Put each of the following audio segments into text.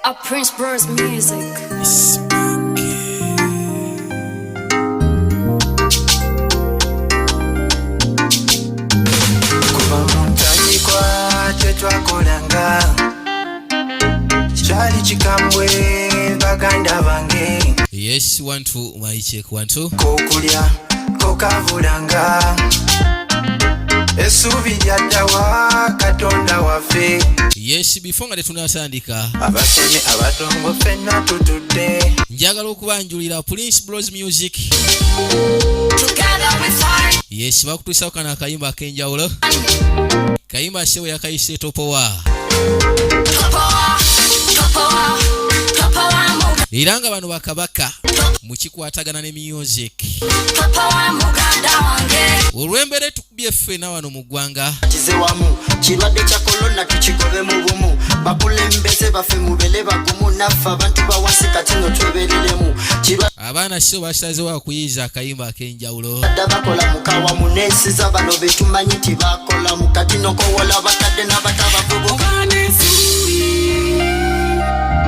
A Prince Bros music. Kuba muntanyi kwa tetwakolanga chali chikambwe baganda bange. Yes, 1 2 my check 1 2 Kokulya kokavulanga esubi lyaddawa katonda waffe. Yes, before nga tunasandika Abasemi abatongo ffenna tutudde njagala okubanjulira Prince Bros music. Together we fight. Yes, bakutuusaako kana akayimba ak'enjawulo. Kayimba shewe yakayise topowa. Era nga bano bakabaka mukikwatagana ne music. Olw'embeera tukubye ffenna wano mu ggwanga. Tizewamu kirwadde kya kolona tukigobe mu bumu bakulembeze baffe mubele bagumu naffe abantu bawansi kati no twebeereremu Abaana so basazeewo okuyiiza akayimba ak'enjawulo. badda bakola mukawa mu n'ensi z'abano be tumanyi nti bakola mu kati n'okowola batadde n'abatabavubuka.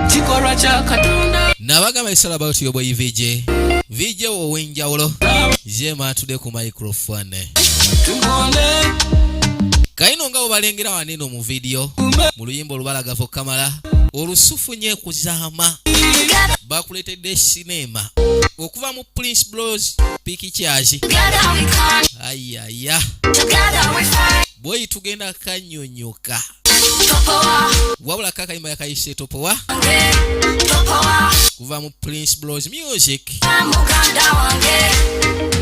Kikolwa kya Katonda. Nabagamba it's all about your boy VJ. VJ ow'enjawulo. Jema atude ku microphone. Tugone. Kaino nga obalengera waneno mu video. Mu luyimba olubalagavo Kamala. Olusufunye kuzaama. Bakuletedde sinema. Okuva mu Prince Bros Pictures. Ayaya. Boy tugenda kanyonyoka. Wabula kakayimba yakayise topowa. Kuva mu Prince Bros music.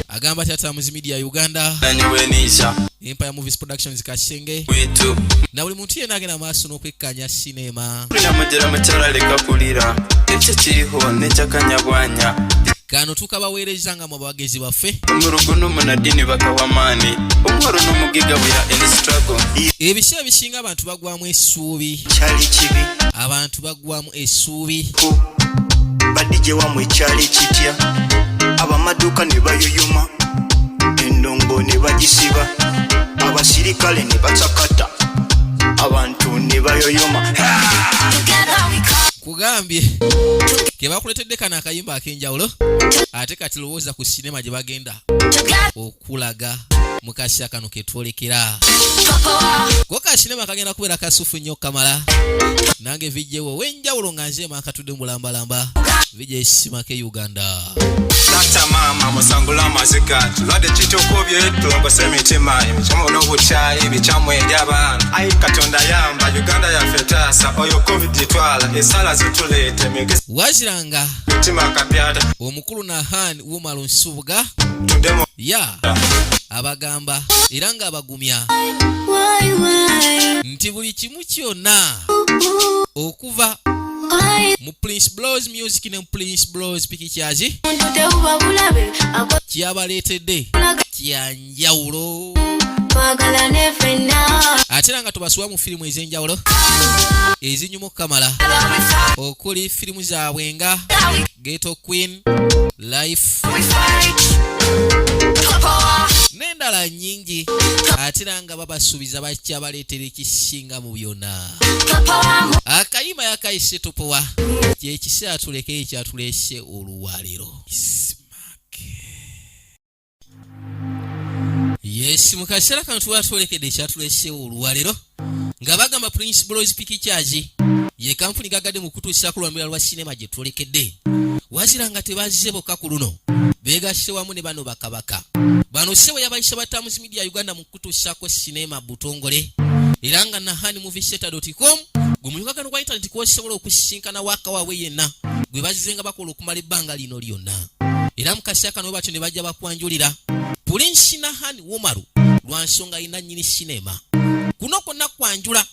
Agamba tata Muzi Media Uganda. Empire Movies Productions Kasenge. Na buli muntu yenna agenda maaso n'okwekkanya sinema. Kano tukabaweereza nga mu bagezi baffe. Ebiseera bisinga abantu bagwamu essuubi. kyali kibi Abantu bagwamu essuubi. badije wamwe ekyali kitya abamaduuka ne bayoyoma endongo ne bagisiba abasirikale ne bacakata abantu ne bayoyoma. Kugambye ke bakuletedde kana akayimba ak'enjawulo ate kati lowooza ku sinema gye bagenda okulaga mu kasya kano ke twolekera. Ko ka sinema kagenda kubeera kasufu nnyo Kamala. Nange VJ w'enjawulo nga nzeema akatudde mu bulambalamba. VJ Simake Uganda. Dr. Mama musangula mazika tulwadde kitokobye tulongose emitima emikyamo n'obukyayi bicamwe ery'abaana ayi Katonda yamba Uganda yaffe taasa oyo covid twala esala zituleete migisa Waziranga mitima kapyata omukulu Nahan Wumalu Nsubuga tudemo ya abagamba era nga abagumya nti buli kimu kyonna okuva mu Prince Bros music ne Prince Bros Pictures kyabaleetedde kyanjawulo. Ate nga tubasuwa mu firimu ez'enjawulo ezinyuma Kamala okuli firimu zaabwe nga Ghetto Queen, Life n'endala nnyingi. Ate nga babasuubiza bakyabaleetera ekisinga mu byonna. Akayima yakayise topowa kyekiseera tuleke ekyatuleese oluwaliro. Yes, mu kaseera kano tuba twerekedde ekyatuleese oluwaliro nga bagamba Prince Bros Pictures ye kampuni gagadde mu kutuusa ku lwamira lwa sinema gye twolekedde. Wazira nga tebazize bokka ku luno beegasse wamu ne bano bakabaka. Bano sewe yabayise ba Muzi Media Uganda mu kutuusako sinema butongole. Era nga nahanimovieseta.com gwe muyugagano gwa internet kwosobola okusisinkana waka waabwe yenna gwe bazize nga bakola okumala ebbanga lino lyonna. Era mu kaseera kano batyo ne bajja bakwanjulira Prince Nahan Wumalu lwa nsonga ina nnyini sinema. Kuno konna kwanjula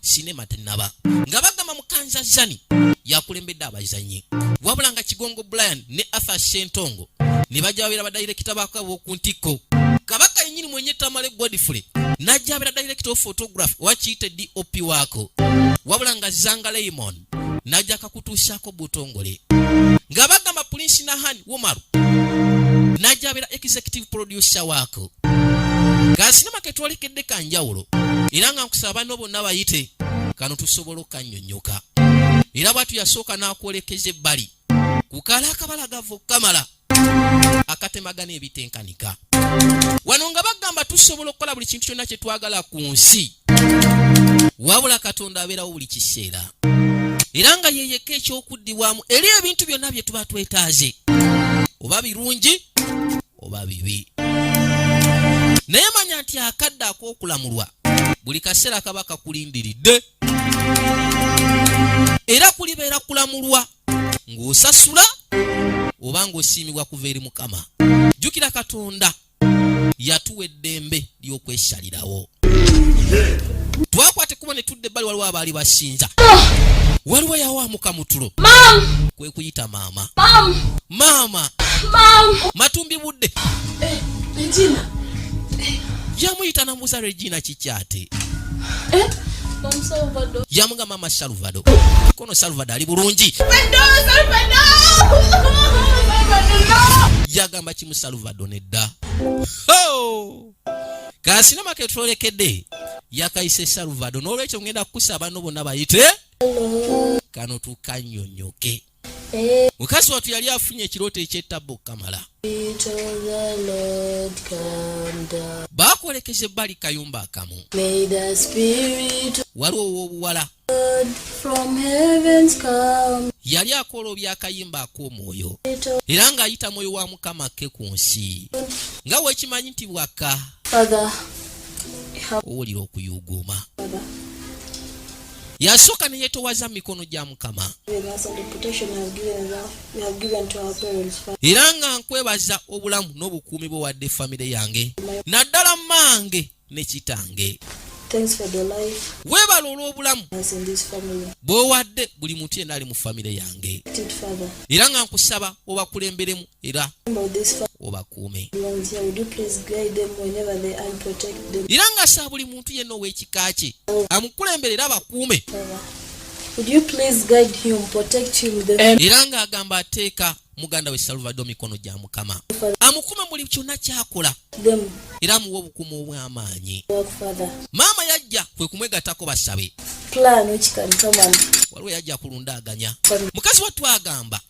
sinema tennaba nga bagamba Mukanza Zani yakulembedde abazanyi wabula nga Kigongo Brian ne Arthur Shentongo ne bajja babeera badayirekita bakabo ku ntikko. Kabaka yennyini mwenye Tamale Godfrey najja abeera director of photography wakiyite DOP wako wabula nga Zanga Raymond najja kakutuusako butongole nga bagamba Prince Nahan Wumalu najja abeera executive producer wako. Kasinema ketwolekedde kanjawulo era nga nkusaba bano bonna bayite kano tusobola okanyonyoka. era bwatu yasooka n'akwolekeza ebbali ku kaala akabalagavu kamala akatemagana ebitenkanika. Wano nga bagamba tusobola okukola buli kintu kyonna kye twagala ku nsi, wabula Katonda abeerawo buli kiseera, era nga yeyeka ekyokuddibwamu eri ebintu byonna bye tuba twetaaze, oba birungi oba bibi. Naye manya nti akadde ak'okulamulwa buli kaseera kaba kakulindiridde, era kulibeera kulamulwa ng'osasula oba ng'osiimibwa kuva eri Mukama. Jjukira Katonda yatuwa eddembe ly'okwesalirawo. Twakwate kuba ne tudde ebbali, waliwo abaali basinza, waliwo yawamuka mutulo, kwe kuyita maama. Maama Matumbi budde Regina. yamuyita namuuza Regina kikyate, Mom Salvador. yamuga mama Salvador. Kono Salvador ali bulungi. Yagamba kimu Salvador nedda. Kasinema ke twolekedde yakayise Salvador, n'olwekyo ngenda kukusaba bano bonna bayite kano tukanyonyoke. Mukazi watu yali afunye ekirooto eky'ettabbo kamala. Bakwolekeza ebbali kayumba akamu, May the Spirit waliwo ow'obuwala from heavens come. yali akola obyakayimba ak'omwoyo, era ng'ayita mwoyo wa Mukama ke ku nsi. Nga weekimanyi nti bwaka Father, owulira okuyuuguuma. Yasooka ne yeetowaza mu mikono gya Mukama, give us all the protection you have given to our parents. Father, era nga nkwebaza obulamu n'obukuumi bwe wadde famire yange, naddala mmange ne kitange. thanks for the life Weebala olw'obulamu us in this family. bw'owadde buli muntu yenna ali mu famire yange, Father, era nga nkusaba obakulemberemu era about this family obakuume. belongs here. Would you please guide them whenever they are and protect them? Era nga saa buli muntu yenna ow'ekika kye amukulembere era abakuume, Father, would you please guide him, protect him, era ng'agamba ateeka muganda we Salvador mikono gya Mukama, amukume buli kyonna kyakola, them era amuwa obukuumi obw'amaanyi. work, Father. Maama yajja kwe kumwegattako basabe, Plan which can come and waliwo yajja kulundaaganya. Mukazi wattu agamba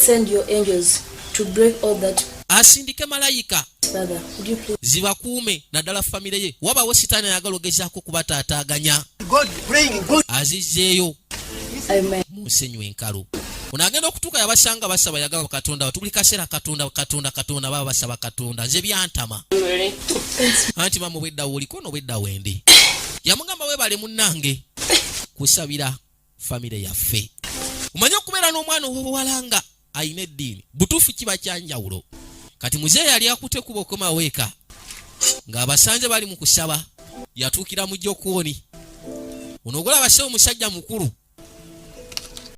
send your angels to break all that. asindike malayika Father, would you please zibakuume naddala famire ye. Wabaawo sitaani ayagala ogezaako kubataataaganya, azizzeeyo Amen. mu nsenyu enkalu. Ono agenda okutuuka yabasanga basaba, yagamba Katonda buli kaseera Katonda baba basaba Katonda, nze byantama. Anti mama obweddawo oliko n'obweddawo endi. Yamugamba weebale munnange kusabira famire yaffe. Omanye okubeera n'omwana ow'obuwala nga ayina eddiini butuufu kiba kyanjawulo. Kati muzeeyi yali akutte kuba okomaweeka ng'abasanze bali mu kusaba, yatuukira mu jjokooni. Ono ogolaba se omusajja mukulu